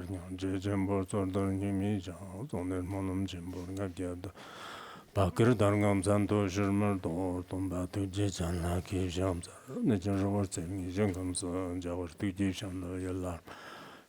Khenpo Sodargye Bakir Dargam Santo Shirmer Dor Tomba Tuji Chanla Ki Shamsa, Nature Jangam Jawar Tuji Shanda Yalla,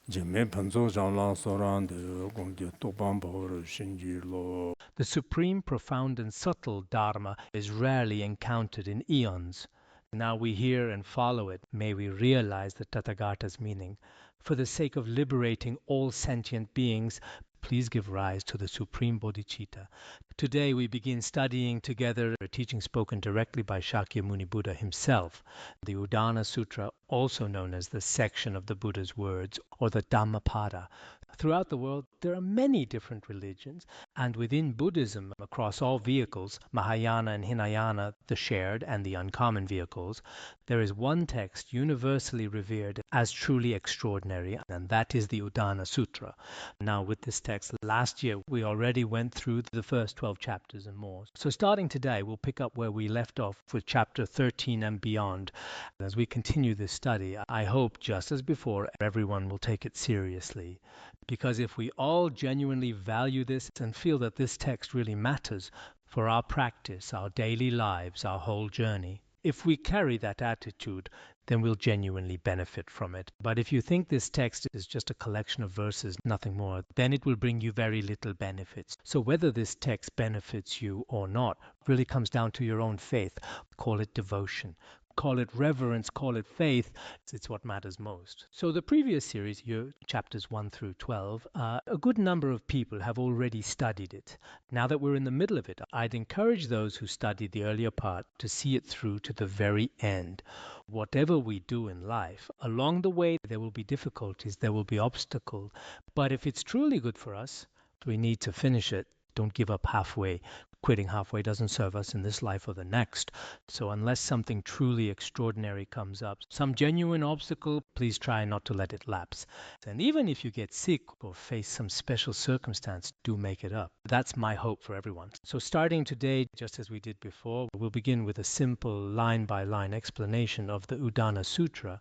Jimmy Panzo Jala Soran, the Gongi Topam Power Shinji Lo. The supreme, profound, and subtle Dharma is rarely encountered in eons. Now we hear and follow it. May we realize the Tathagata's meaning. For the sake of liberating all sentient beings, please give rise to the Supreme Bodhicitta. Today we begin studying together a teaching spoken directly by Shakyamuni Buddha himself, the Udāna Sūtra, also known as the section of the Buddha's words, or the Dhammapada. Throughout the world, there are many different religions, and within Buddhism, across all vehicles, Mahayana and Hinayana, the shared and the uncommon vehicles, there is one text universally revered as truly extraordinary, and that is the Udāna Sūtra. Now, with this text, last year we already went through the first 12 chapters and more. So starting today, we'll pick up where we left off with chapter 13 and beyond. As we continue this study, I hope, just as before, everyone will take it seriously. Because if we all genuinely value this and feel that this text really matters for our practice, our daily lives, our whole journey, if we carry that attitude, then we'll genuinely benefit from it. But if you think this text is just a collection of verses, nothing more, then it will bring you very little benefits. So whether this text benefits you or not really comes down to your own faith. Call it devotion. Call it reverence, call it faith, it's what matters most. So the previous series, chapters 1 through 12, a good number of people have already studied it. Now that we're in the middle of it, I'd encourage those who studied the earlier part to see it through to the very end. Whatever we do in life, along the way there will be difficulties, there will be obstacles, but if it's truly good for us, we need to finish it. Don't give up halfway. Quitting halfway doesn't serve us in this life or the next. So unless something truly extraordinary comes up, some genuine obstacle, please try not to let it lapse. And even if you get sick or face some special circumstance, do make it up. That's my hope for everyone. So starting today, just as we did before, we'll begin with a simple line-by-line explanation of the Udāna Sūtra,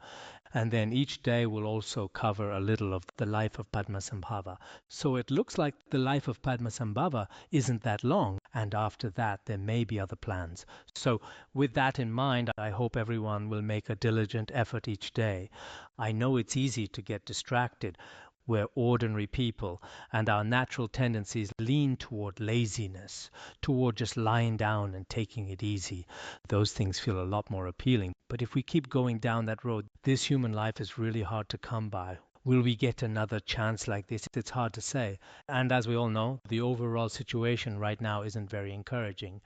and then each day will also cover a little of the life of Padmasambhava. So it looks like the life of Padmasambhava isn't that long, and after that there may be other plans. So with that in mind, I hope everyone will make a diligent effort each day. I know it's easy to get distracted. We're ordinary people, and our natural tendencies lean toward laziness, toward just lying down and taking it easy. Those things feel a lot more appealing. But if we keep going down that road, this human life is really hard to come by. Will we get another chance like this? It's hard to say. And as we all know, the overall situation right now isn't very encouraging.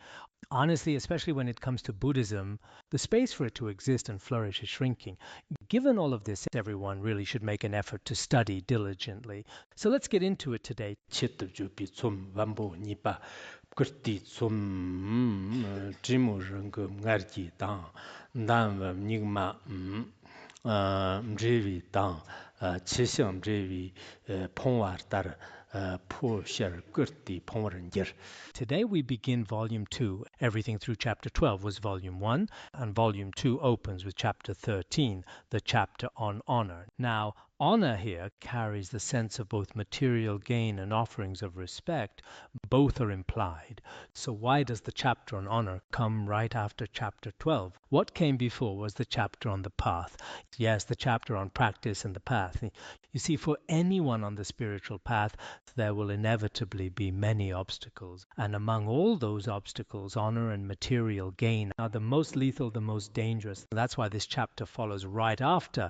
Honestly, especially when it comes to Buddhism, the space for it to exist and flourish is shrinking. Given all of this, everyone really should make an effort to study diligently. So let's get into it today. Today we begin Volume 2. Everything through Chapter 12 was Volume 1, and Volume 2 opens with Chapter 13, the chapter on honor. Now, honor here carries the sense of both material gain and offerings of respect. Both are implied. So why does the chapter on honor come right after Chapter 12? What came before was the chapter on the path. Yes, the chapter on practice and the path. You see, for anyone on the spiritual path, there will inevitably be many obstacles. And among all those obstacles, honor and material gain are the most lethal, the most dangerous. That's why this chapter follows right after.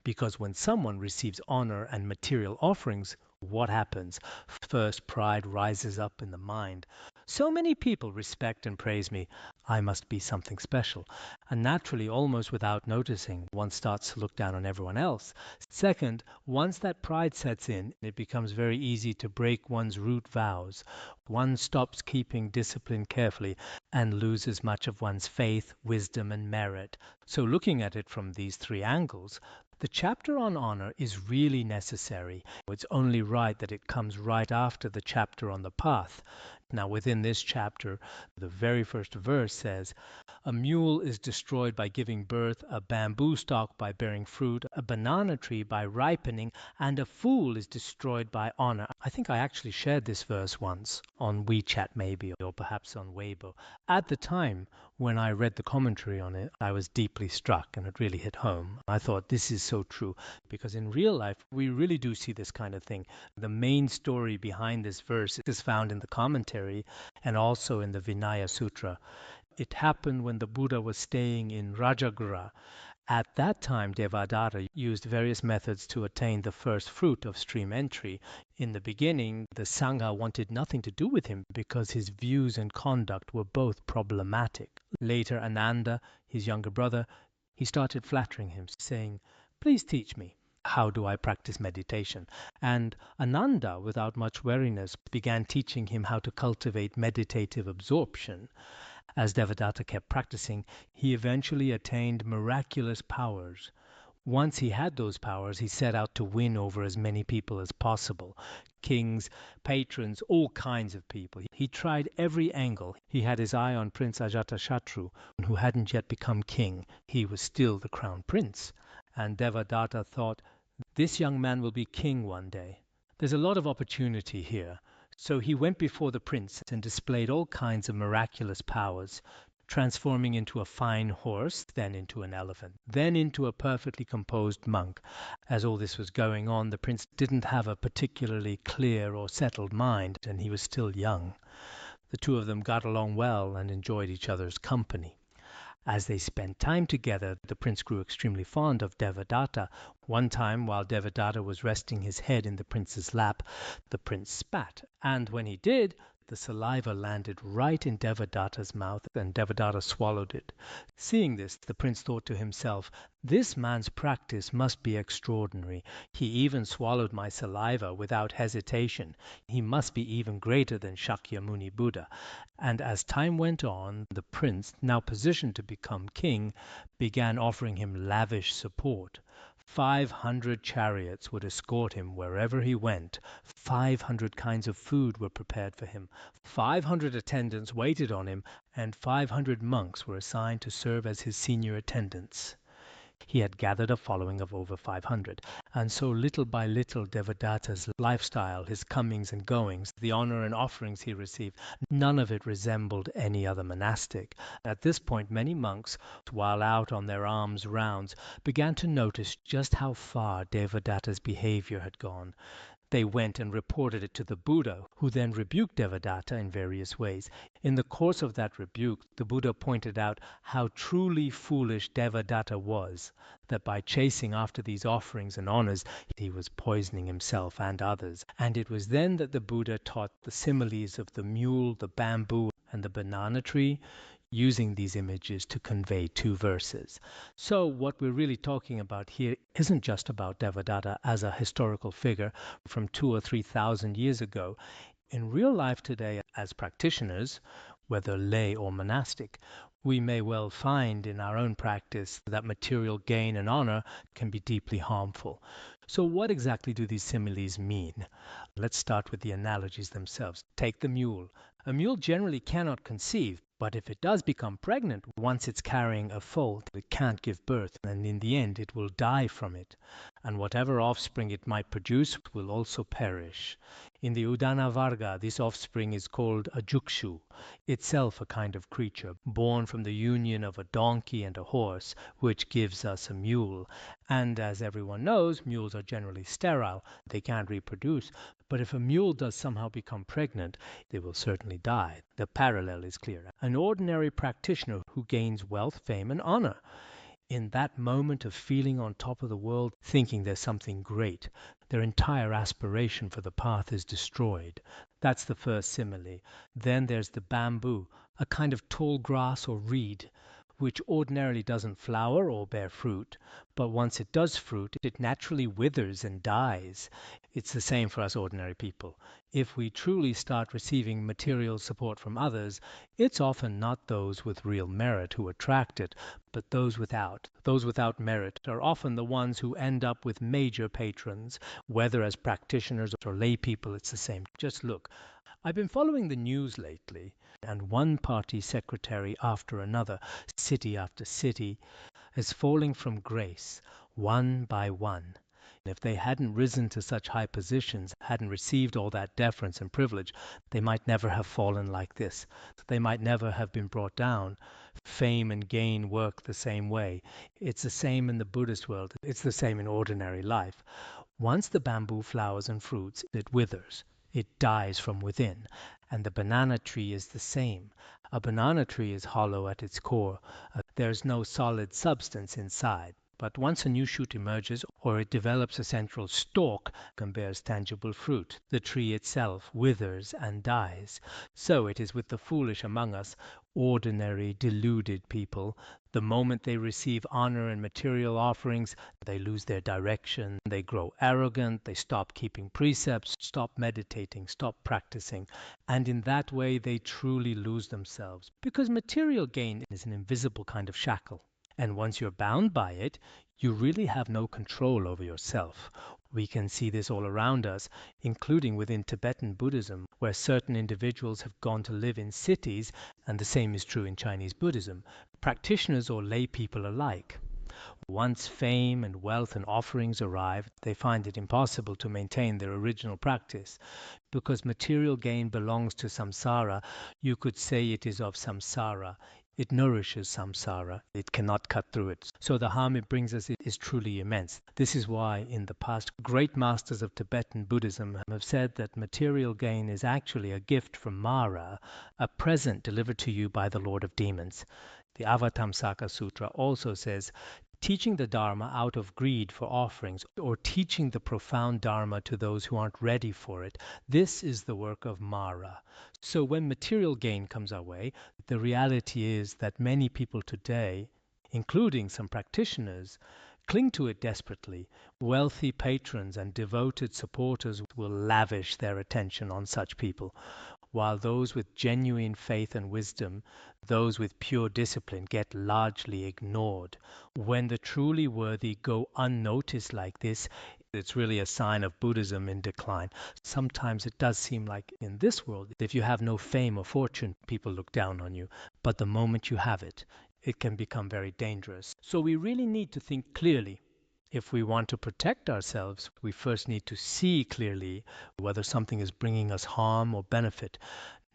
Because when someone receives honor and material offerings, what happens? First, pride rises up in the mind. So many people respect and praise me. I must be something special. And naturally, almost without noticing, one starts to look down on everyone else. Second, once that pride sets in, it becomes very easy to break one's root vows. One stops keeping discipline carefully and loses much of one's faith, wisdom, and merit. So looking at it from these three angles, the chapter on honor is really necessary. It's only right that it comes right after the chapter on the path. Now, within this chapter, the very first verse says, A mule is destroyed by giving birth, a bamboo stalk by bearing fruit, a banana tree by ripening, and a fool is destroyed by honor. I think I actually shared this verse once on WeChat maybe, or perhaps on Weibo. At the time when I read the commentary on it, I was deeply struck and it really hit home. I thought this is so true because in real life, we really do see this kind of thing. The main story behind this verse is found in the commentary and also in the Vinaya Sutra. It happened when the Buddha was staying in Rajagriha. At that time, Devadata used various methods to attain the first fruit of stream entry. In the beginning, the Sangha wanted nothing to do with him because his views and conduct were both problematic. Later, Ananda, his younger brother, he started flattering him, saying, "Please teach me. How do I practice meditation?" And Ananda, without much wariness, began teaching him how to cultivate meditative absorption. As Devadatta kept practicing, he eventually attained miraculous powers. Once he had those powers, he set out to win over as many people as possible. Kings, patrons, all kinds of people. He tried every angle. He had his eye on Prince Ajatashatru, who hadn't yet become king. He was still the crown prince. And Devadatta thought, this young man will be king one day. There's a lot of opportunity here. So he went before the prince and displayed all kinds of miraculous powers, transforming into a fine horse, then into an elephant, then into a perfectly composed monk. As all this was going on, the prince didn't have a particularly clear or settled mind, and he was still young. The two of them got along well and enjoyed each other's company. As they spent time together, the prince grew extremely fond of Devadatta. One time, while Devadatta was resting his head in the prince's lap, the prince spat, and when he did, the saliva landed right in Devadatta's mouth, and Devadatta swallowed it. Seeing this, the prince thought to himself, this man's practice must be extraordinary. He even swallowed my saliva without hesitation. He must be even greater than Shakyamuni Buddha. And as time went on, the prince, now positioned to become king, began offering him lavish support. 500 chariots would escort him wherever he went. 500 kinds of food were prepared for him. 500 attendants waited on him, and 500 monks were assigned to serve as his senior attendants. He had gathered a following of over 500, and so little by little Devadatta's lifestyle, his comings and goings, the honor and offerings he received, none of it resembled any other monastic. At this point, many monks, while out on their alms rounds, began to notice just how far Devadatta's behavior had gone. They went and reported it to the Buddha, who then rebuked Devadatta in various ways. In the course of that rebuke, the Buddha pointed out how truly foolish Devadatta was, that by chasing after these offerings and honors, he was poisoning himself and others. And it was then that the Buddha taught the similes of the mule, the bamboo, and the banana tree, using these images to convey two verses. So what we're really talking about here isn't just about Devadatta as a historical figure from 2,000 or 3,000 years ago. In real life today, as practitioners, whether lay or monastic, we may well find in our own practice that material gain and honor can be deeply harmful. So what exactly do these similes mean? Let's start with the analogies themselves. Take the mule. A mule generally cannot conceive, but if it does become pregnant, once it's carrying a foal, it can't give birth, and in the end it will die from it. And whatever offspring it might produce will also perish. In the Udāna Varga, this offspring is called a jukshu, itself a kind of creature, born from the union of a donkey and a horse, which gives us a mule. And as everyone knows, mules are generally sterile. They can't reproduce. But if a mule does somehow become pregnant, they will certainly die. The parallel is clear. An ordinary practitioner who gains wealth, fame, and honor. In that moment of feeling on top of the world, thinking there's something great, their entire aspiration for the path is destroyed. That's the first simile. Then there's the bamboo, a kind of tall grass or reed, which ordinarily doesn't flower or bear fruit, but once it does fruit, it naturally withers and dies. It's the same for us ordinary people. If we truly start receiving material support from others, it's often not those with real merit who attract it, but those without. Those without merit are often the ones who end up with major patrons. Whether as practitioners or lay people, it's the same. Just look. I've been following the news lately, and one party secretary after another, city after city, is falling from grace, one by one. If they hadn't risen to such high positions, hadn't received all that deference and privilege, they might never have fallen like this. They might never have been brought down. Fame and gain work the same way. It's the same in the Buddhist world. It's the same in ordinary life. Once the bamboo flowers and fruits, it withers. It dies from within. And the banana tree is the same. A banana tree is hollow at its core. There's no solid substance inside. But once a new shoot emerges, or it develops a central stalk and bears tangible fruit, the tree itself withers and dies. So it is with the foolish among us, ordinary, deluded people. The moment they receive honor and material offerings, they lose their direction, they grow arrogant, they stop keeping precepts, stop meditating, stop practicing, and in that way they truly lose themselves. Because material gain is an invisible kind of shackle. And once you're bound by it, you really have no control over yourself. We can see this all around us, including within Tibetan Buddhism, where certain individuals have gone to live in cities, and the same is true in Chinese Buddhism, practitioners or lay people alike. Once fame and wealth and offerings arrive, they find it impossible to maintain their original practice. Because material gain belongs to samsara, you could say it is of samsara. It nourishes samsara. It cannot cut through it. So the harm it brings us is truly immense. This is why in the past, great masters of Tibetan Buddhism have said that material gain is actually a gift from Māra, a present delivered to you by the Lord of Demons. The Avatamsaka Sutra also says, teaching the Dharma out of greed for offerings, or teaching the profound Dharma to those who aren't ready for it, this is the work of Māra. So when material gain comes our way, the reality is that many people today, including some practitioners, cling to it desperately. Wealthy patrons and devoted supporters will lavish their attention on such people, while those with genuine faith and wisdom, those with pure discipline, get largely ignored. When the truly worthy go unnoticed like this, it's really a sign of Buddhism in decline. Sometimes it does seem like in this world, if you have no fame or fortune, people look down on you. But the moment you have it, it can become very dangerous. So we really need to think clearly. If we want to protect ourselves, we first need to see clearly whether something is bringing us harm or benefit.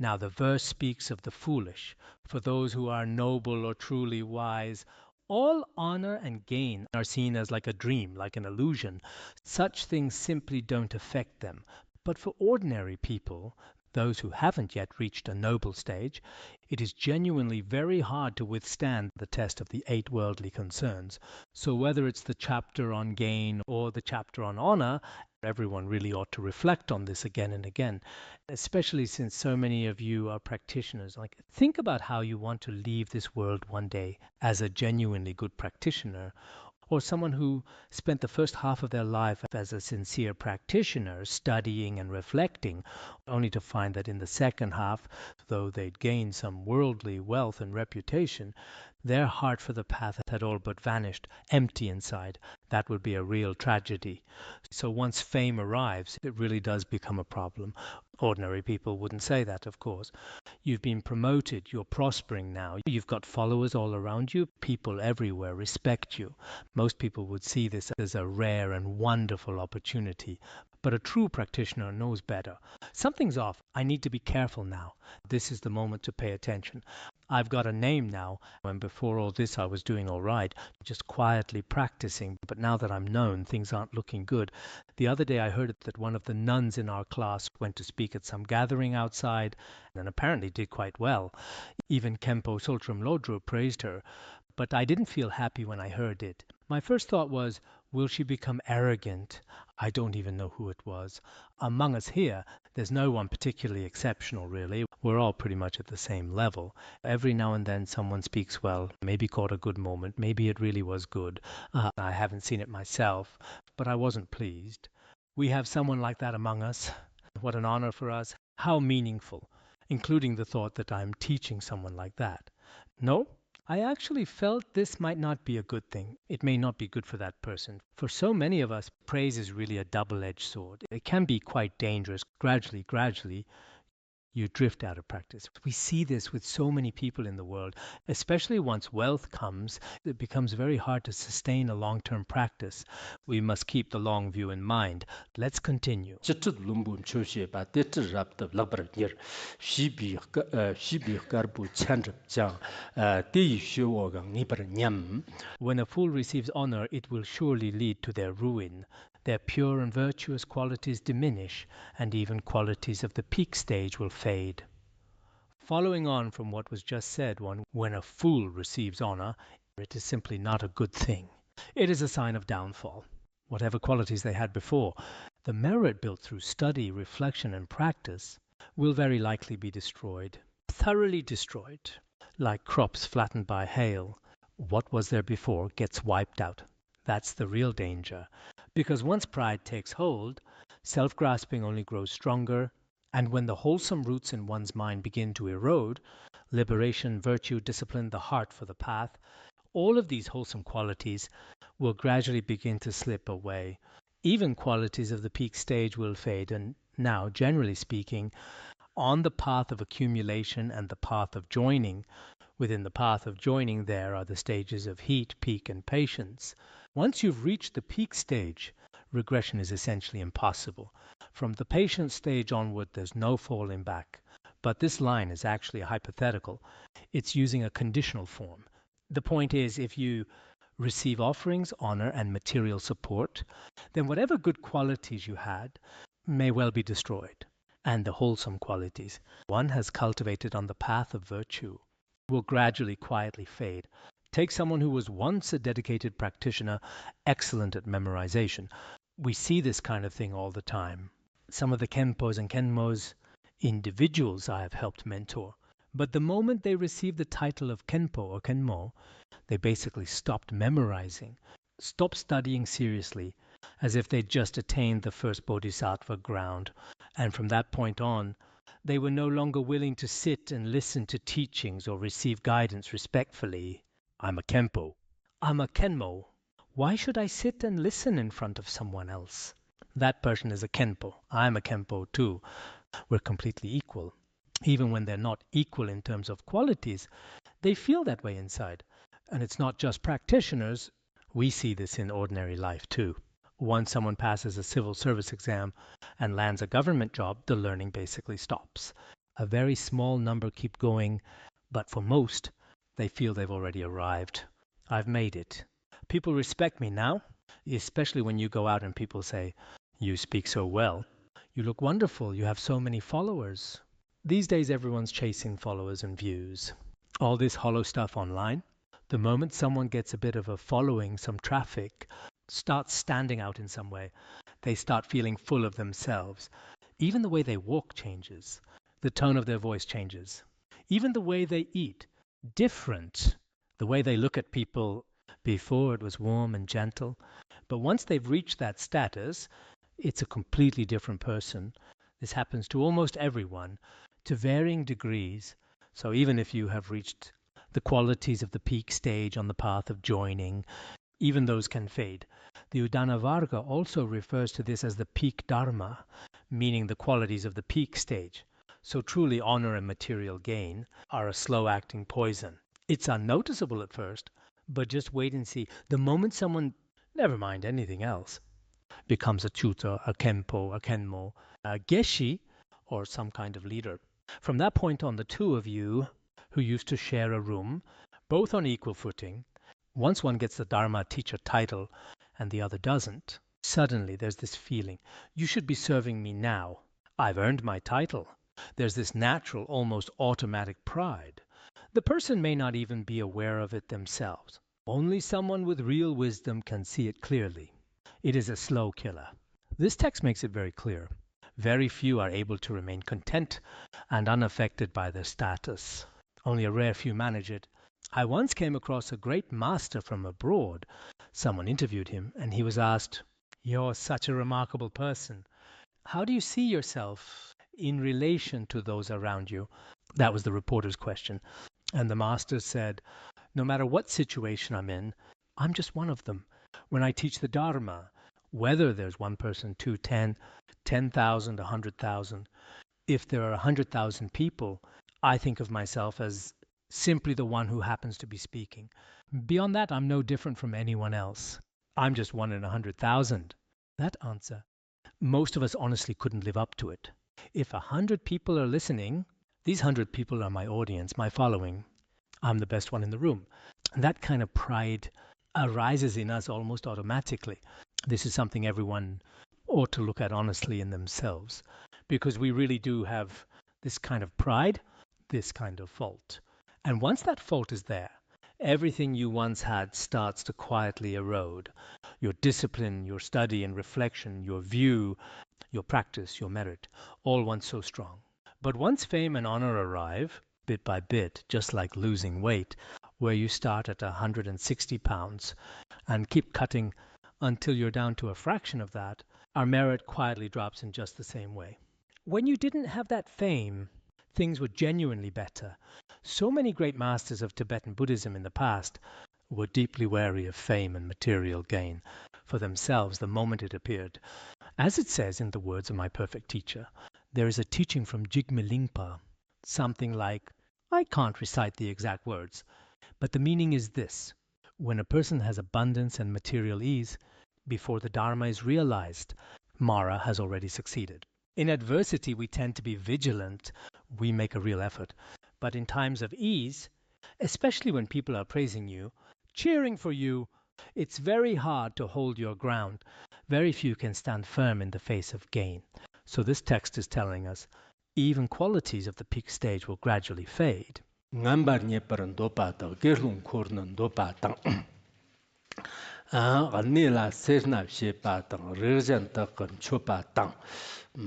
Now, the verse speaks of the foolish. For those who are noble or truly wise, all honor and gain are seen as like a dream, like an illusion. Such things simply don't affect them. But for ordinary people, those who haven't yet reached a noble stage, it is genuinely very hard to withstand the test of the 8 worldly concerns. So whether it's the chapter on gain or the chapter on honor, everyone really ought to reflect on this again and again, especially since so many of you are practitioners. Like, think about how you want to leave this world one day as a genuinely good practitioner, or someone who spent the first half of their life as a sincere practitioner, studying and reflecting, only to find that in the second half, though they'd gained some worldly wealth and reputation, their heart for the path had all but vanished, empty inside. That would be a real tragedy. So once fame arrives, it really does become a problem. Ordinary people wouldn't say that, of course. You've been promoted, you're prospering now, you've got followers all around you, people everywhere respect you. Most people would see this as a rare and wonderful opportunity. But a true practitioner knows better. Something's off. I need to be careful now. This is the moment to pay attention. I've got a name now, and before all this I was doing all right, just quietly practicing. But now that I'm known, things aren't looking good. The other day I heard that one of the nuns in our class went to speak at some gathering outside, and apparently did quite well. Even Khenpo Sodargye praised her. But I didn't feel happy when I heard it. My first thought was, will she become arrogant? I don't even know who it was. Among us here, there's no one particularly exceptional, really. We're all pretty much at the same level. Every now and then someone speaks well, maybe caught a good moment, maybe it really was good. I haven't seen it myself, but I wasn't pleased. We have someone like that among us. What an honor for us. How meaningful, including the thought that I'm teaching someone like that. No, I actually felt this might not be a good thing. It may not be good for that person. For so many of us, praise is really a double-edged sword. It can be quite dangerous. Gradually, you drift out of practice. We see this with so many people in the world, especially once wealth comes, it becomes very hard to sustain a long-term practice. We must keep the long view in mind. Let's continue. Chitut lumbun choshe ba tetir rapta labar nyer shibi garbu chandrip jang te shio gang nibar nyam. When a fool receives honor, it will surely lead to their ruin. Their pure and virtuous qualities diminish, and even qualities of the peak stage will fade. Following on from what was just said, when a fool receives honor, it is simply not a good thing. It is a sign of downfall. Whatever qualities they had before, the merit built through study, reflection, and practice will very likely be destroyed, thoroughly destroyed, like crops flattened by hail. What was there before gets wiped out. That's the real danger. Because once pride takes hold, self-grasping only grows stronger, and when the wholesome roots in one's mind begin to erode, liberation, virtue, discipline, the heart for the path, all of these wholesome qualities will gradually begin to slip away. Even qualities of the peak stage will fade, and now, generally speaking, on the path of accumulation and the path of joining, within the path of joining there are the stages of heat, peak, and patience. Once you've reached the peak stage, regression is essentially impossible. From the patient stage onward, there's no falling back. But this line is actually hypothetical. It's using a conditional form. The point is, if you receive offerings, honor, and material support, then whatever good qualities you had may well be destroyed. And the wholesome qualities one has cultivated on the path of virtue will gradually, quietly fade. Take someone who was once a dedicated practitioner, excellent at memorization. We see this kind of thing all the time. Some of the Khenpos and Khenmos, individuals I have helped mentor, but the moment they received the title of Khenpo or Khenmo, they basically stopped memorizing, stopped studying seriously, as if they'd just attained the first bodhisattva ground. And from that point on, they were no longer willing to sit and listen to teachings or receive guidance respectfully. I'm a Khenpo. I'm a Khenmo. Why should I sit and listen in front of someone else? That person is a Khenpo. I'm a Khenpo too. We're completely equal. Even when they're not equal in terms of qualities, they feel that way inside. And it's not just practitioners. We see this in ordinary life too. Once someone passes a civil service exam and lands a government job, the learning basically stops. A very small number keep going, but for most, they feel they've already arrived. I've made it. People respect me now, especially when you go out and people say, "You speak so well. You look wonderful. You have so many followers." These days, everyone's chasing followers and views. All this hollow stuff online. The moment someone gets a bit of a following, some traffic, starts standing out in some way, they start feeling full of themselves. Even the way they walk changes. The tone of their voice changes. Even the way they eat. Different. The way they look at people. Before it was warm and gentle. But once they've reached that status, it's a completely different person. This happens to almost everyone, to varying degrees. So even if you have reached the qualities of the peak stage on the path of joining, even those can fade. The Udāna Varga also refers to this as the peak dharma, meaning the qualities of the peak stage. So truly honor and material gain are a slow-acting poison. It's unnoticeable at first, but just wait and see. The moment someone, never mind anything else, becomes a tutor, a Khenpo, a Khenmo, a Geshe, or some kind of leader. From that point on, the two of you who used to share a room, both on equal footing, once one gets the Dharma teacher title and the other doesn't, suddenly there's this feeling, you should be serving me now. I've earned my title. There's this natural, almost automatic pride. The person may not even be aware of it themselves. Only someone with real wisdom can see it clearly. It is a slow killer. This text makes it very clear. Very few are able to remain content and unaffected by their status. Only a rare few manage it. I once came across a great master from abroad. Someone interviewed him, and he was asked, "You're such a remarkable person. How do you see yourself in relation to those around you?" That was the reporter's question. And the master said, "No matter what situation I'm in, I'm just one of them. When I teach the Dharma, whether there's one person, 2, 10, 10,000, 100,000, if there are 100,000 people, I think of myself as simply the one who happens to be speaking. Beyond that, I'm no different from anyone else. I'm just one in 100,000. That answer, most of us honestly couldn't live up to it. If 100 people are listening, these 100 people are my audience, my following. I'm the best one in the room. And that kind of pride arises in us almost automatically. This is something everyone ought to look at honestly in themselves, because we really do have this kind of pride, this kind of fault. And once that fault is there, everything you once had starts to quietly erode. Your discipline, your study and reflection, your view, your practice, your merit, all once so strong. But once fame and honor arrive, bit by bit, just like losing weight, where you start at 160 pounds and keep cutting until you're down to a fraction of that, our merit quietly drops in just the same way. When you didn't have that fame, things were genuinely better. So many great masters of Tibetan Buddhism in the past were deeply wary of fame and material gain for themselves the moment it appeared. As it says in the words of my perfect teacher, there is a teaching from Jigme Lingpa, something like, I can't recite the exact words, but the meaning is this: when a person has abundance and material ease, before the Dharma is realized, Māra has already succeeded. In adversity, we tend to be vigilant, we make a real effort. But in times of ease, especially when people are praising you, cheering for you, it's very hard to hold your ground. Very few can stand firm in the face of gain. So this text is telling us, even qualities of the peak stage will gradually fade. Ngambar nyeparan dopa ta gerlung kornan dopa tang. Anila serna shepa tang rirjan ta kan chopa tang.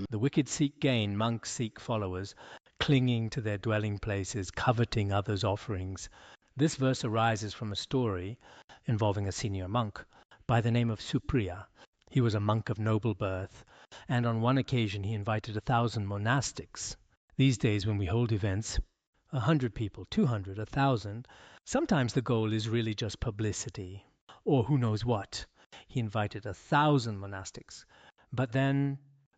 The wicked seek gain, monks seek followers, clinging to their dwelling places, coveting others' offerings. This verse arises from a story involving a senior monk by the name of Supriya. He was a monk of noble birth, and on one occasion he invited 1,000 monastics. These days when we hold events, 100 people, 200, 1,000, sometimes the goal is really just publicity, or who knows what. He invited 1,000 monastics, but then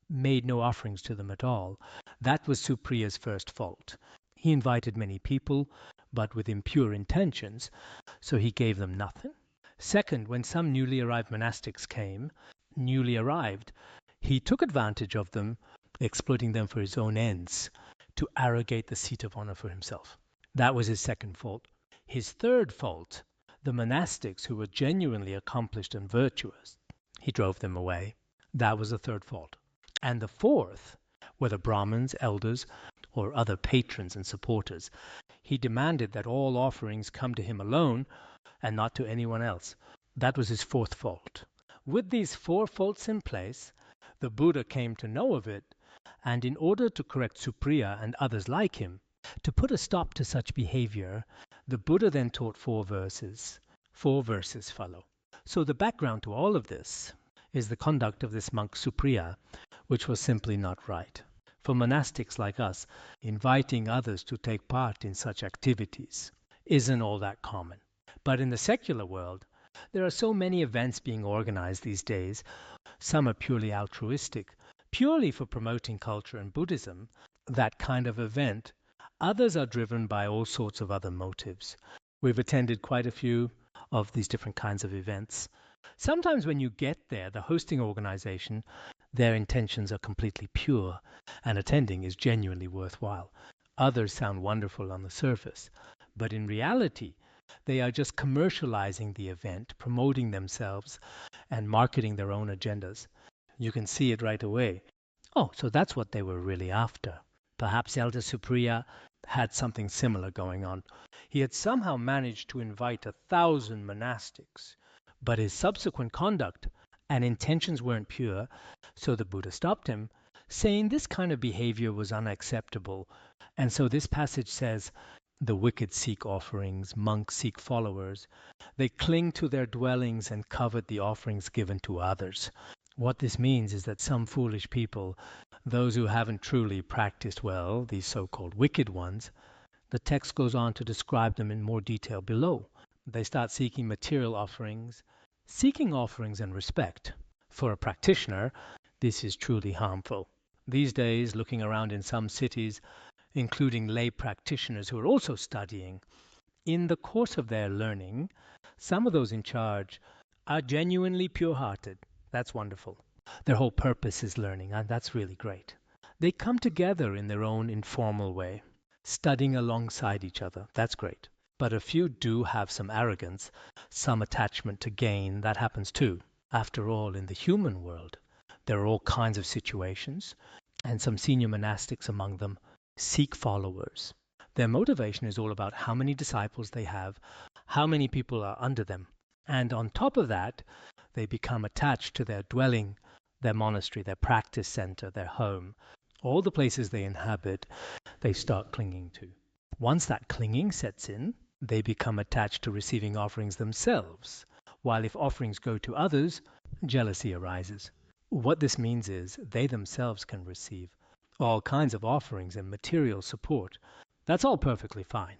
made no offerings to them at all. That was Supriya's first fault. He invited many people, but with impure intentions, so he gave them nothing. Second, when some newly arrived monastics came, he took advantage of them, exploiting them for his own ends, to arrogate the seat of honor for himself. That was his second fault. His third fault, the monastics who were genuinely accomplished and virtuous, he drove them away. That was the third fault. And the fourth, whether Brahmins, elders, or other patrons and supporters, he demanded that all offerings come to him alone and not to anyone else. That was his fourth fault. With these four faults in place, the Buddha came to know of it, and in order to correct Supriya and others like him, to put a stop to such behavior, the Buddha then taught 4 verses. 4 verses follow. So the background to all of this is the conduct of this monk Supriya, which was simply not right. For monastics like us, inviting others to take part in such activities isn't all that common. But in the secular world, there are so many events being organized these days. Some are purely altruistic, purely for promoting culture and Buddhism, that kind of event. Others are driven by all sorts of other motives. We've attended quite a few of these different kinds of events. Sometimes when you get there, the hosting organization, their intentions are completely pure, and attending is genuinely worthwhile. Others sound wonderful on the surface, but in reality, they are just commercializing the event, promoting themselves, and marketing their own agendas. You can see it right away. Oh, so that's what they were really after. Perhaps Elder Supriya had something similar going on. He had somehow managed to invite 1,000 monastics, but his subsequent conduct and intentions weren't pure, so the Buddha stopped him, saying this kind of behavior was unacceptable. And so this passage says, the wicked seek offerings, monks seek followers. They cling to their dwellings and covet the offerings given to others. What this means is that some foolish people, those who haven't truly practiced well, these so-called wicked ones, the text goes on to describe them in more detail below. They start seeking material offerings, seeking offerings and respect. For a practitioner, this is truly harmful. These days, looking around in some cities, including lay practitioners who are also studying, in the course of their learning, some of those in charge are genuinely pure-hearted. That's wonderful. Their whole purpose is learning, and that's really great. They come together in their own informal way, studying alongside each other. That's great. But a few do have some arrogance, some attachment to gain. That happens too. After all, in the human world, there are all kinds of situations, and some senior monastics among them seek followers. Their motivation is all about how many disciples they have, how many people are under them. And on top of that, they become attached to their dwelling, their monastery, their practice center, their home. All the places they inhabit, they start clinging to. Once that clinging sets in, they become attached to receiving offerings themselves, while if offerings go to others, jealousy arises. What this means is they themselves can receive all kinds of offerings and material support. That's all perfectly fine.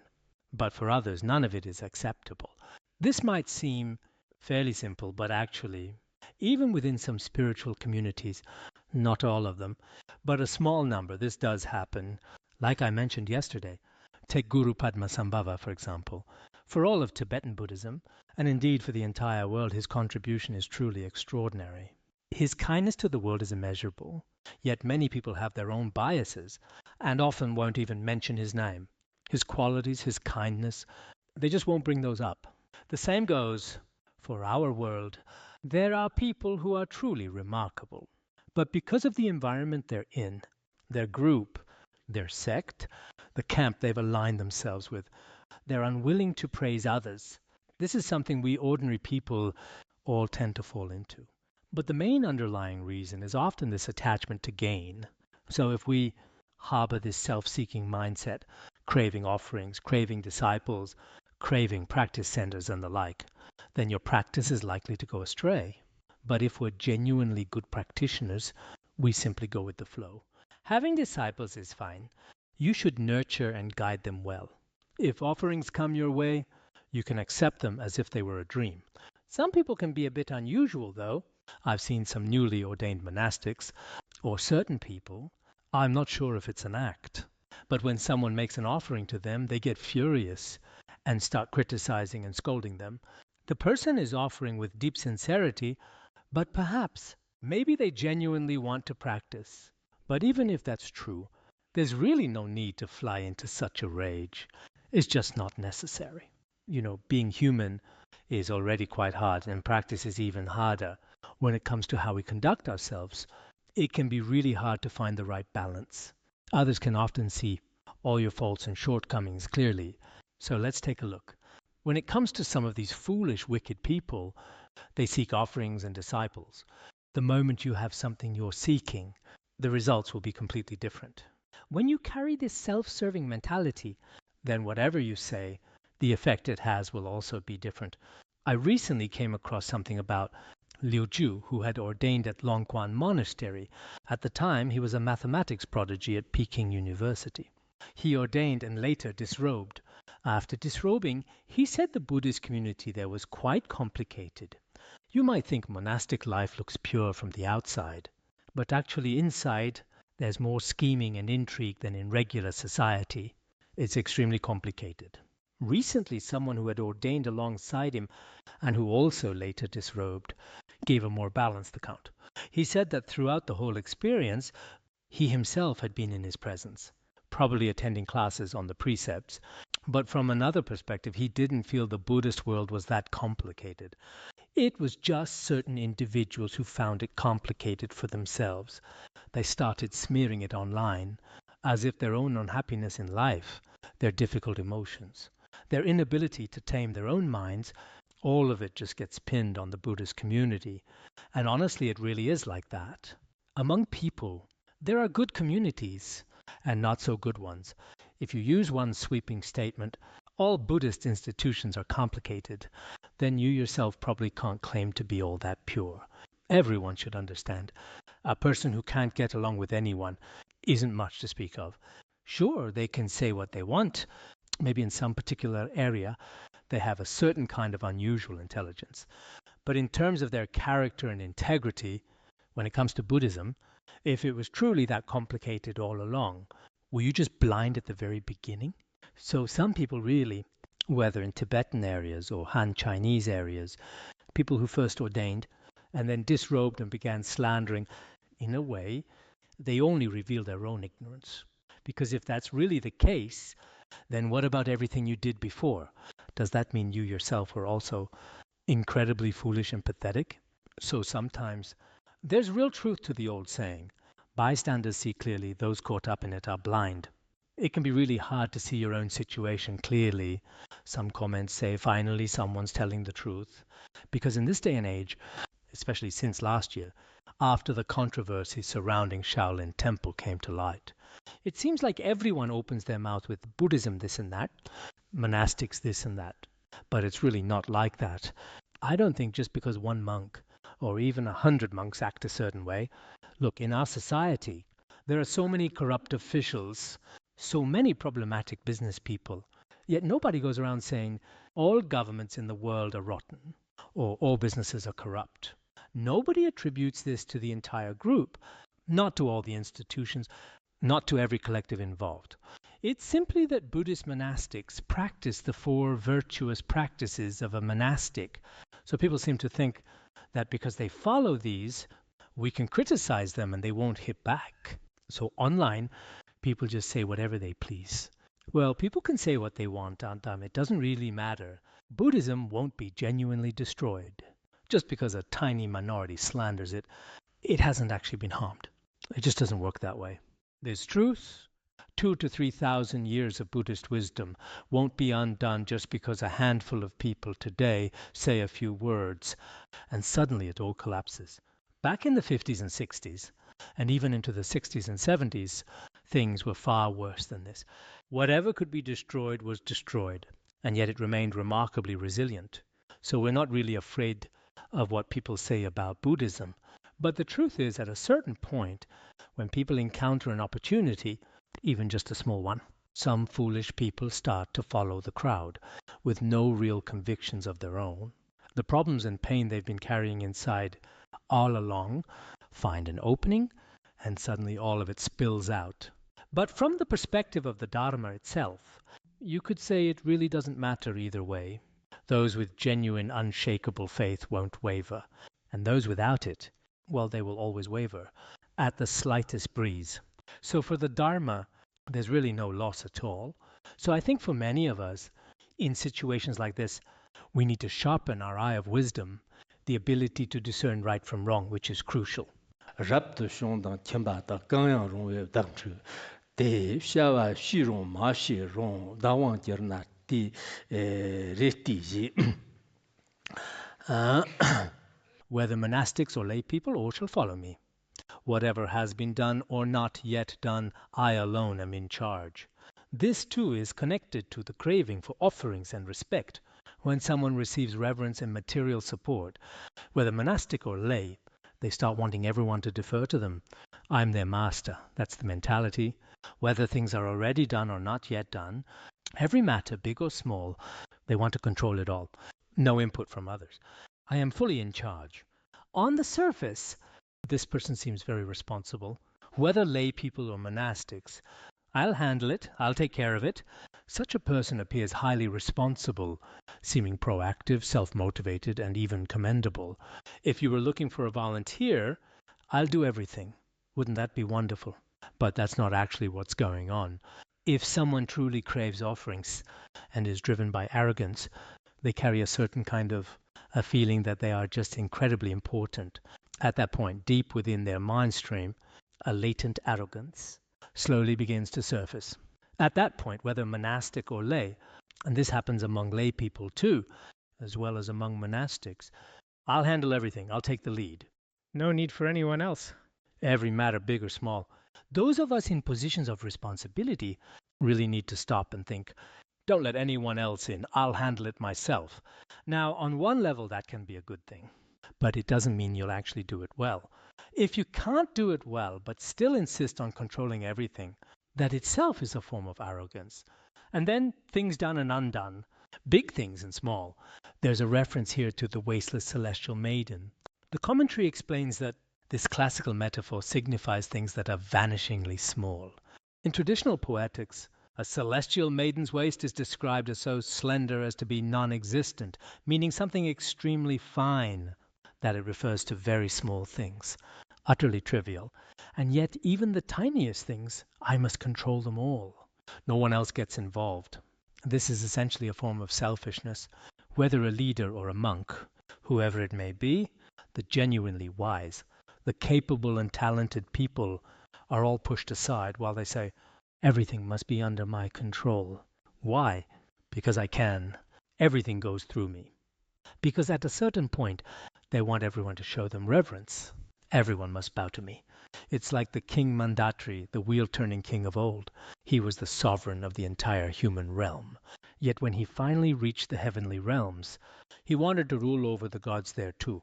But for others, none of it is acceptable. This might seem fairly simple, but actually, even within some spiritual communities, not all of them, but a small number, this does happen. Like I mentioned yesterday, take Guru Padmasambhava, for example. For all of Tibetan Buddhism, and indeed for the entire world, his contribution is truly extraordinary. His kindness to the world is immeasurable, yet many people have their own biases and often won't even mention his name. His qualities, his kindness, they just won't bring those up. The same goes for our world. There are people who are truly remarkable, but because of the environment they're in, their group, their sect, the camp they've aligned themselves with, they're unwilling to praise others. This is something we ordinary people all tend to fall into. But the main underlying reason is often this attachment to gain. So if we harbor this self-seeking mindset, craving offerings, craving disciples, craving practice centers and the like, then your practice is likely to go astray. But if we're genuinely good practitioners, we simply go with the flow. Having disciples is fine. You should nurture and guide them well. If offerings come your way, you can accept them as if they were a dream. Some people can be a bit unusual, though. I've seen some newly ordained monastics, or certain people. I'm not sure if it's an act, but when someone makes an offering to them, they get furious and start criticizing and scolding them. The person is offering with deep sincerity, but perhaps, maybe they genuinely want to practice. But even if that's true, there's really no need to fly into such a rage. It's just not necessary. Being human is already quite hard, and practice is even harder. When it comes to how we conduct ourselves, it can be really hard to find the right balance. Others can often see all your faults and shortcomings clearly. So let's take a look. When it comes to some of these foolish, wicked people, they seek offerings and disciples. The moment you have something you're seeking, the results will be completely different. When you carry this self-serving mentality, then whatever you say, the effect it has will also be different. I recently came across something about Liu Ju, who had ordained at Longquan Monastery. At the time, he was a mathematics prodigy at Peking University. He ordained and later disrobed. After disrobing, he said the Buddhist community there was quite complicated. You might think monastic life looks pure from the outside, but actually inside, there's more scheming and intrigue than in regular society. It's extremely complicated. Recently, someone who had ordained alongside him and who also later disrobed gave a more balanced account. He said that throughout the whole experience, he himself had been in his presence, probably attending classes on the precepts, but from another perspective, he didn't feel the Buddhist world was that complicated. It was just certain individuals who found it complicated for themselves. They started smearing it online, as if their own unhappiness in life, their difficult emotions, their inability to tame their own minds, all of it just gets pinned on the Buddhist community. And honestly, it really is like that. Among people, there are good communities and not so good ones. If you use one sweeping statement, all Buddhist institutions are complicated, then you yourself probably can't claim to be all that pure. Everyone should understand. A person who can't get along with anyone isn't much to speak of. Sure, they can say what they want. Maybe in some particular area, they have a certain kind of unusual intelligence. But in terms of their character and integrity, when it comes to Buddhism, If it was truly that complicated all along, were you just blind at the very beginning? So some people really, whether in Tibetan areas or Han Chinese areas, people who first ordained and then disrobed and began slandering, in a way, they only reveal their own ignorance. Because if that's really the case, then what about everything you did before? Does that mean you yourself were also incredibly foolish and pathetic? So sometimes there's real truth to the old saying, bystanders see clearly, those caught up in it are blind. It can be really hard to see your own situation clearly. Some comments say, finally, someone's telling the truth. Because in this day and age, especially since last year, after the controversy surrounding Shaolin Temple came to light, it seems like everyone opens their mouth with Buddhism this and that, monastics this and that. But it's really not like that. I don't think just because one monk or even 100 monks act a certain way. Look, in our society, there are so many corrupt officials, so many problematic business people, yet nobody goes around saying all governments in the world are rotten or all businesses are corrupt. Nobody attributes this to the entire group, not to all the institutions, not to every collective involved. It's simply that Buddhist monastics practice the 4 virtuous practices of a monastic. So people seem to think that because they follow these, we can criticize them and they won't hit back. So online, people just say whatever they please. Well, people can say what they want, it doesn't really matter. Buddhism won't be genuinely destroyed. Just because a tiny minority slanders it, it hasn't actually been harmed. It just doesn't work that way. There's truth. 2,000 to 3,000 years of Buddhist wisdom won't be undone just because a handful of people today say a few words and suddenly it all collapses. Back in the 50s and 60s, and even into the 60s and 70s, things were far worse than this. Whatever could be destroyed was destroyed, and yet it remained remarkably resilient. So we're not really afraid of what people say about Buddhism. But the truth is, at a certain point, when people encounter an opportunity, even just a small one, some foolish people start to follow the crowd with no real convictions of their own. The problems and pain they've been carrying inside all along find an opening, and suddenly all of it spills out. But from the perspective of the Dharma itself, you could say it really doesn't matter either way. Those with genuine, unshakable faith won't waver, and those without it, well, they will always waver at the slightest breeze. So for the Dharma, there's really no loss at all. So I think for many of us, in situations like this, we need to sharpen our eye of wisdom, the ability to discern right from wrong, which is crucial. Rab tu shong dang tianpa da gang yang rong we dang chu. De xiawa xi rong ma xi rong da wang jir na di re ti ji. Whether monastics or lay people, all shall follow me. Whatever has been done or not yet done, I alone am in charge. This too is connected to the craving for offerings and respect. When someone receives reverence and material support, whether monastic or lay, they start wanting everyone to defer to them. I'm their master. That's the mentality. Whether things are already done or not yet done, every matter, big or small, they want to control it all. No input from others. I am fully in charge. On the surface, this person seems very responsible. Whether lay people or monastics, I'll handle it. I'll take care of it. Such a person appears highly responsible, seeming proactive, self-motivated, and even commendable. If you were looking for a volunteer, I'll do everything. Wouldn't that be wonderful? But that's not actually what's going on. If someone truly craves offerings and is driven by arrogance, they carry a certain kind of a feeling that they are just incredibly important. At that point, deep within their mind stream, a latent arrogance slowly begins to surface. At that point, whether monastic or lay, and this happens among lay people too, as well as among monastics, I'll handle everything. I'll take the lead. No need for anyone else. Every matter, big or small. Those of us in positions of responsibility really need to stop and think, don't let anyone else in. I'll handle it myself. Now, on one level, that can be a good thing, but it doesn't mean you'll actually do it well. If you can't do it well, but still insist on controlling everything, that itself is a form of arrogance. And then things done and undone, big things and small. There's a reference here to the wasteless celestial maiden. The commentary explains that This classical metaphor signifies things that are vanishingly small. In traditional poetics, a celestial maiden's waist is described as so slender as to be non-existent, meaning something extremely fine, that it refers to very small things, utterly trivial. And yet even the tiniest things, I must control them all. No one else gets involved. This is essentially a form of selfishness. Whether a leader or a monk, whoever it may be, the genuinely wise, the capable and talented people are all pushed aside while they say, everything must be under my control. Why? Because I can. Everything goes through me. Because at a certain point, they want everyone to show them reverence. Everyone must bow to me. It's like the King Mandatri, the wheel-turning king of old. He was the sovereign of the entire human realm. Yet when he finally reached the heavenly realms, he wanted to rule over the gods there too.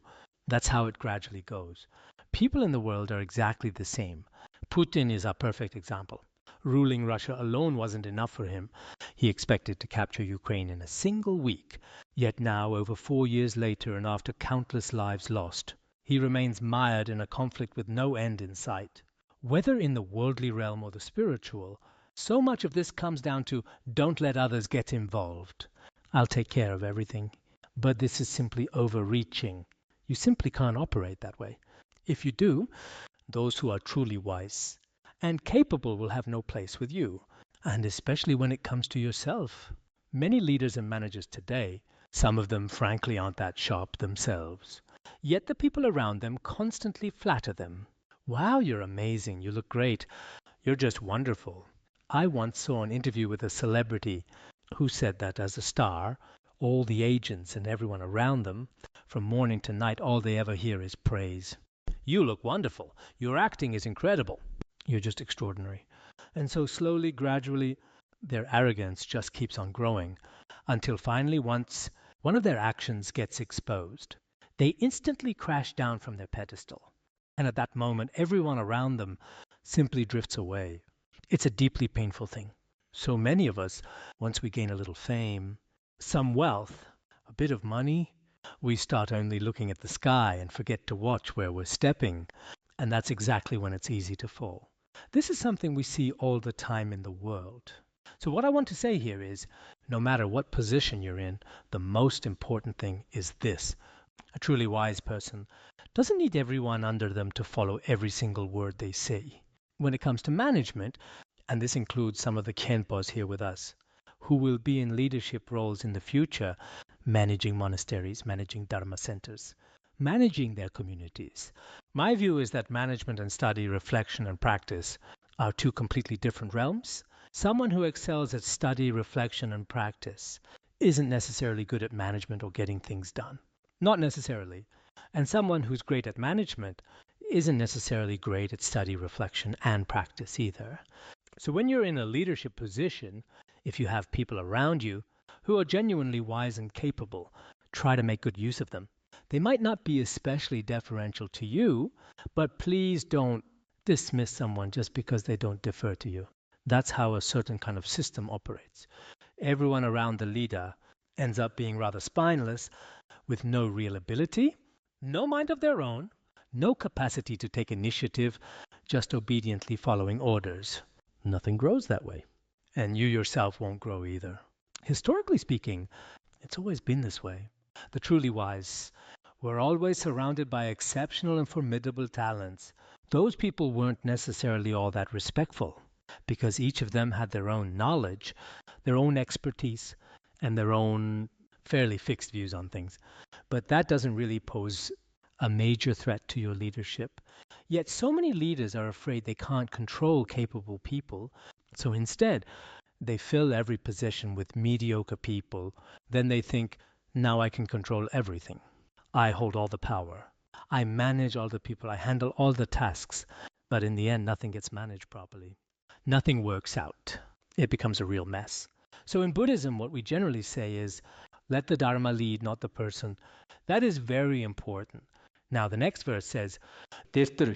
That's how it gradually goes. People in the world are exactly the same. Putin is a perfect example. Ruling Russia alone wasn't enough for him. He expected to capture Ukraine in a single week. Yet now, over 4 years later and after countless lives lost, he remains mired in a conflict with no end in sight. Whether in the worldly realm or the spiritual, so much of this comes down to don't let others get involved. I'll take care of everything. But this is simply overreaching. You simply can't operate that way. If you do, those who are truly wise and capable will have no place with you, and especially when it comes to yourself. Many leaders and managers today, some of them frankly aren't that sharp themselves, yet the people around them constantly flatter them. Wow, you're amazing, you look great, you're just wonderful. I once saw an interview with a celebrity who said that as a star, all the agents and everyone around them, from morning to night, all they ever hear is praise. You look wonderful. Your acting is incredible. You're just extraordinary. And so slowly, gradually, their arrogance just keeps on growing until finally once one of their actions gets exposed, they instantly crash down from their pedestal. And at that moment, everyone around them simply drifts away. It's a deeply painful thing. So many of us, once we gain a little fame, some wealth, a bit of money, we start only looking at the sky and forget to watch where we're stepping. And that's exactly when it's easy to fall. This is something we see all the time in the world. So what I want to say here is, no matter what position you're in, the most important thing is this. A truly wise person doesn't need everyone under them to follow every single word they say. When it comes to management, and this includes some of the Khenpos here with us, who will be in leadership roles in the future, managing monasteries, managing dharma centers, managing their communities. My view is that management and study, reflection and practice are two completely different realms. Someone who excels at study, reflection and practice isn't necessarily good at management or getting things done. Not necessarily. And someone who's great at management isn't necessarily great at study, reflection and practice either. So when you're in a leadership position, if you have people around you who are genuinely wise and capable, try to make good use of them. They might not be especially deferential to you, but please don't dismiss someone just because they don't defer to you. That's how a certain kind of system operates. Everyone around the leader ends up being rather spineless, with no real ability, no mind of their own, no capacity to take initiative, just obediently following orders. Nothing grows that way. And you yourself won't grow either. Historically speaking, it's always been this way. The truly wise were always surrounded by exceptional and formidable talents. Those people weren't necessarily all that respectful, because each of them had their own knowledge, their own expertise, and their own fairly fixed views on things. But that doesn't really pose a major threat to your leadership. Yet so many leaders are afraid they can't control capable people, so instead they fill every position with mediocre people. Then they think, now I can control everything. I hold all the power. I manage all the people. I handle all the tasks. But in the end, nothing gets managed properly. Nothing works out. It becomes a real mess. So in Buddhism, what we generally say is, let the Dharma lead, not the person. That is very important. Now the next verse says, 데르터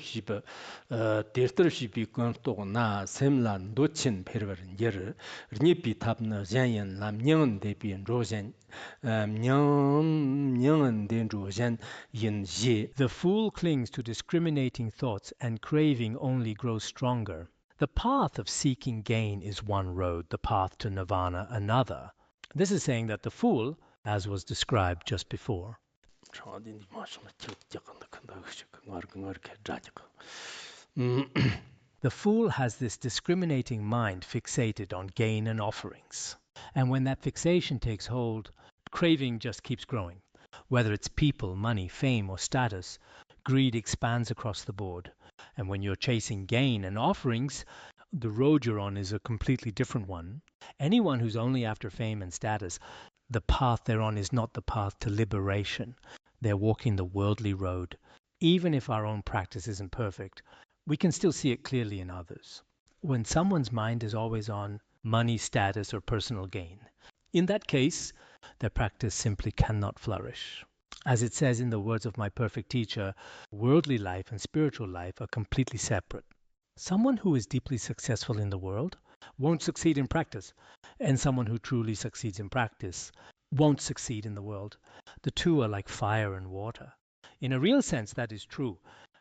시비 건토나 셈란 도친 페르버른 예르 니피 탑나 잔연 남녀는 대비엔 로젠 냥은 된 로젠 인지 the fool clings to discriminating thoughts and craving only grows stronger. The path of seeking gain is one road, the path to nirvana another. This is saying that the fool, as was described just before, the fool has this discriminating mind fixated on gain and offerings. And when that fixation takes hold, craving just keeps growing. Whether it's people, money, fame, or status, greed expands across the board. And when you're chasing gain and offerings, the road you're on is a completely different one. Anyone who's only after fame and status, the path they're on is not the path to liberation. They're walking the worldly road. Even if our own practice isn't perfect, we can still see it clearly in others. When someone's mind is always on money, status, or personal gain, in that case, their practice simply cannot flourish. As it says in the words of my perfect teacher, worldly life and spiritual life are completely separate. Someone who is deeply successful in the world won't succeed in practice, and someone who truly succeeds in practice won't succeed in the world. The two are like fire and water. In a real sense, that is true,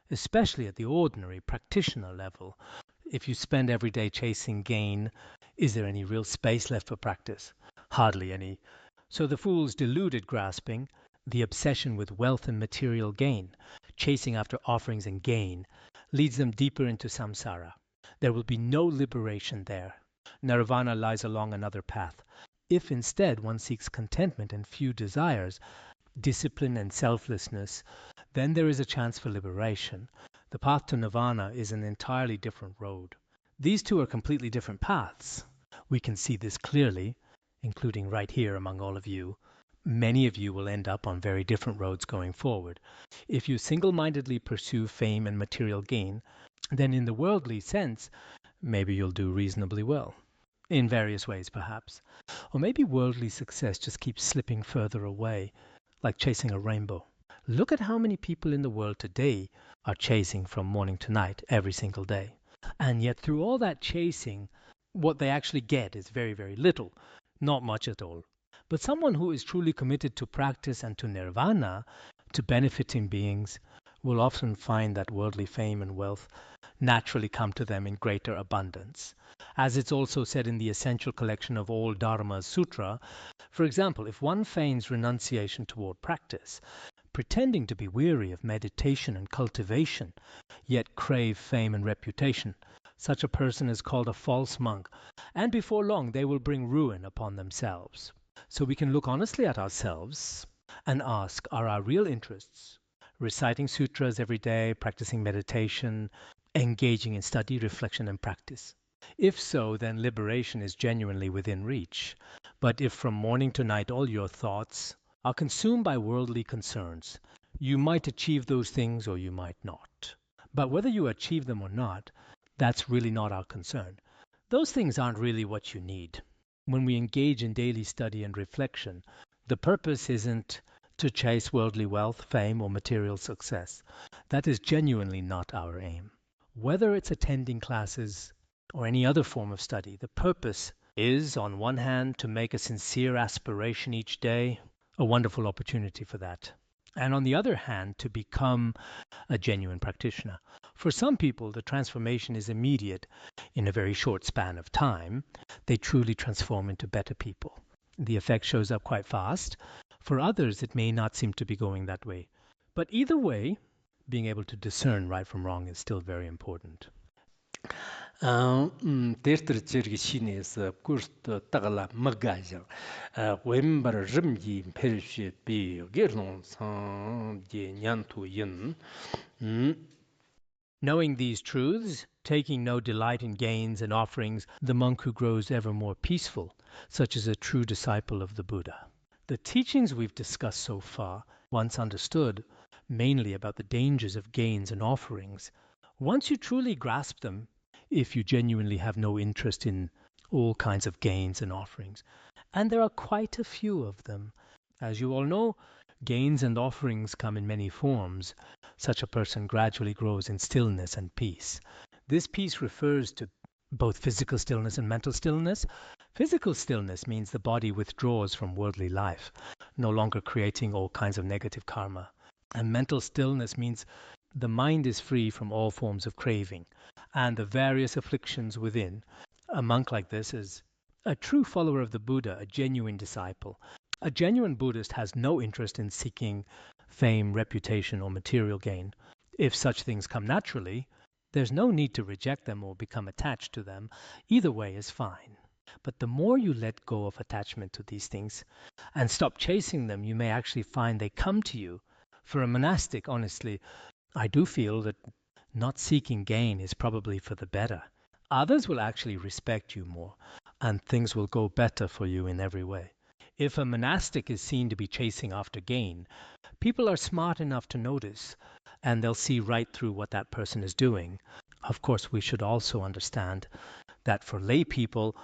especially at the ordinary practitioner level. If you spend every day chasing gain, is there any real space left for practice? Hardly any. So the fool's deluded grasping, the obsession with wealth and material gain, chasing after offerings and gain, leads them deeper into samsara. There will be no liberation there. Nirvana lies along another path. If instead one seeks contentment and few desires, discipline and selflessness, then there is a chance for liberation. The path to nirvana is an entirely different road. These two are completely different paths. We can see this clearly, including right here among all of you. Many of you will end up on very different roads going forward. If you single-mindedly pursue fame and material gain, then in the worldly sense, maybe you'll do reasonably well. In various ways, perhaps. Or maybe worldly success just keeps slipping further away, like chasing a rainbow. Look at how many people in the world today are chasing from morning to night every single day. And yet through all that chasing, what they actually get is very, very little, not much at all. But someone who is truly committed to practice and to nirvana, to benefiting beings, will often find that worldly fame and wealth naturally come to them in greater abundance. As it's also said in the essential collection of all Udāna Sūtra, for example, if one feigns renunciation toward practice, pretending to be weary of meditation and cultivation, yet crave fame and reputation, such a person is called a false monk, and before long they will bring ruin upon themselves. So we can look honestly at ourselves and ask, are our real interests reciting sutras every day, practicing meditation, engaging in study, reflection, and practice? If so, then liberation is genuinely within reach. But if from morning to night all your thoughts are consumed by worldly concerns, you might achieve those things or you might not. But whether you achieve them or not, that's really not our concern. Those things aren't really what you need. When we engage in daily study and reflection, the purpose isn't to chase worldly wealth, fame, or material success. That is genuinely not our aim. Whether it's attending classes or any other form of study, the purpose is, on one hand, to make a sincere aspiration each day, a wonderful opportunity for that. And on the other hand, to become a genuine practitioner. For some people, the transformation is immediate. In a very short span of time, they truly transform into better people. The effect shows up quite fast. For others, it may not seem to be going that way. But either way, being able to discern right from wrong is still very important. 데르터 저기 시내에서 쿠르트 따갈라 먹가죠. 웬바르 림지 펠시 비 게르농 제 냔투인. Knowing these truths, taking no delight in gains and offerings, the monk who grows ever more peaceful, such as a true disciple of the Buddha. The teachings we've discussed so far, once understood, mainly about the dangers of gains and offerings, once you truly grasp them, if you genuinely have no interest in all kinds of gains and offerings, and there are quite a few of them. As you all know, gains and offerings come in many forms. such a person gradually grows in stillness and peace. This peace refers to both physical stillness and mental stillness. Physical stillness means the body withdraws from worldly life, no longer creating all kinds of negative karma. And mental stillness means the mind is free from all forms of craving and the various afflictions within. A monk like this is a true follower of the Buddha, a genuine disciple. A genuine Buddhist has no interest in seeking fame, reputation, or material gain. If such things come naturally, there's no need to reject them or become attached to them. Either way is fine. But the more you let go of attachment to these things and stop chasing them, you may actually find they come to you. For a monastic, honestly, I do feel that not seeking gain is probably for the better. Others will actually respect you more, and things will go better for you in every way. If a monastic is seen to be chasing after gain, people are smart enough to notice, and they'll see right through what that person is doing. Of course, we should also understand that for lay people,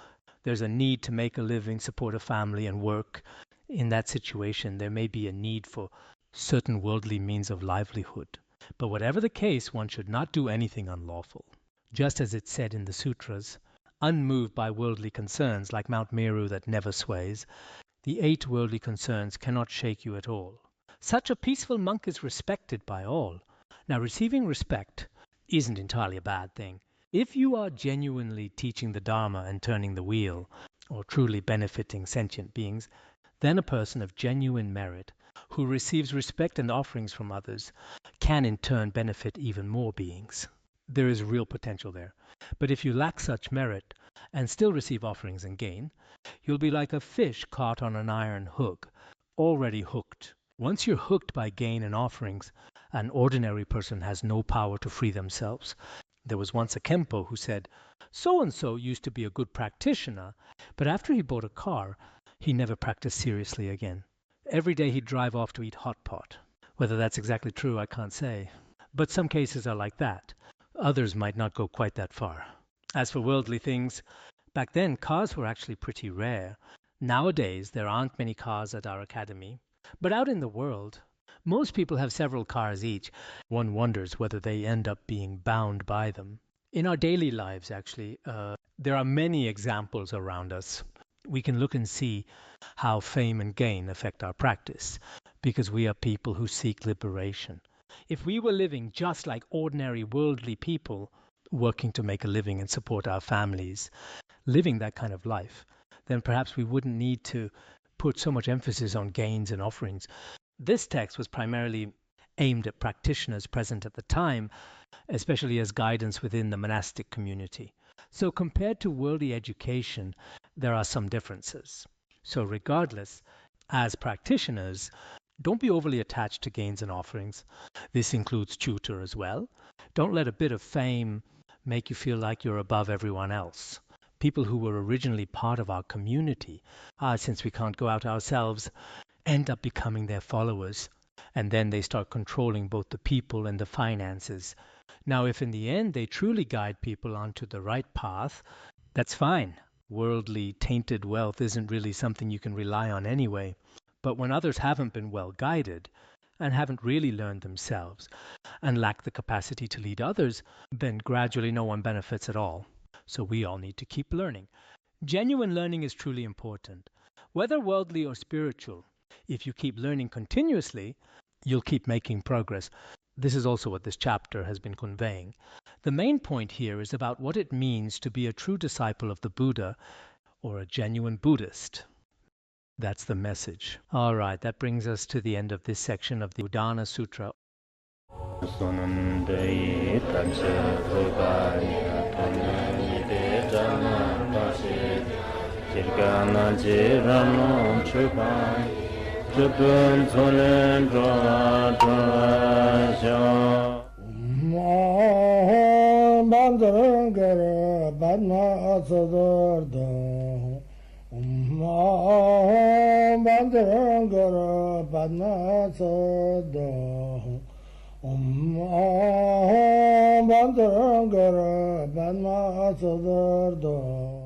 there's a need to make a living, support a family, and work. In that situation, there may be a need for certain worldly means of livelihood. But whatever the case, one should not do anything unlawful. Just as it's said in the sutras, unmoved by worldly concerns like Mount Meru that never sways, the 8 worldly concerns cannot shake you at all. Such a peaceful monk is respected by all. Now, receiving respect isn't entirely a bad thing. If you are genuinely teaching the Dharma and turning the wheel, or truly benefiting sentient beings, then a person of genuine merit who receives respect and offerings from others can in turn benefit even more beings. There is real potential there. But if you lack such merit and still receive offerings and gain, you'll be like a fish caught on an iron hook, already hooked. Once you're hooked by gain and offerings, an ordinary person has no power to free themselves. There was once a Khenpo who said, so-and-so used to be a good practitioner, but after he bought a car, he never practiced seriously again. Every day he'd drive off to eat hot pot. Whether that's exactly true, I can't say. But some cases are like that. Others might not go quite that far. As for worldly things, back then cars were actually pretty rare. Nowadays, there aren't many cars at our academy. But out in the world, most people have several cars each. One wonders whether they end up being bound by them. In our daily lives, actually, there are many examples around us. We can look and see how fame and gain affect our practice, because we are people who seek liberation. If we were living just like ordinary worldly people, working to make a living and support our families, living that kind of life, then perhaps we wouldn't need to put so much emphasis on gains and offerings. This text was primarily aimed at practitioners present at the time, especially as guidance within the monastic community. So compared to worldly education, there are some differences. So regardless, as practitioners, don't be overly attached to gains and offerings. This includes tutor as well. Don't let a bit of fame make you feel like you're above everyone else. People who were originally part of our community, since we can't go out ourselves, end up becoming their followers, and then they start controlling both the people and the finances. Now, if in the end they truly guide people onto the right path, that's fine. Worldly, tainted wealth isn't really something you can rely on anyway. But when others haven't been well guided and haven't really learned themselves and lack the capacity to lead others, then gradually no one benefits at all. So we all need to keep learning. Genuine learning is truly important. Whether worldly or spiritual, if you keep learning continuously, you'll keep making progress. This is also what this chapter has been conveying. The main point here is about what it means to be a true disciple of the Buddha or a genuine Buddhist. That's the message. All right, that brings us to the end of this section of the Udāna Sūtra. Bandara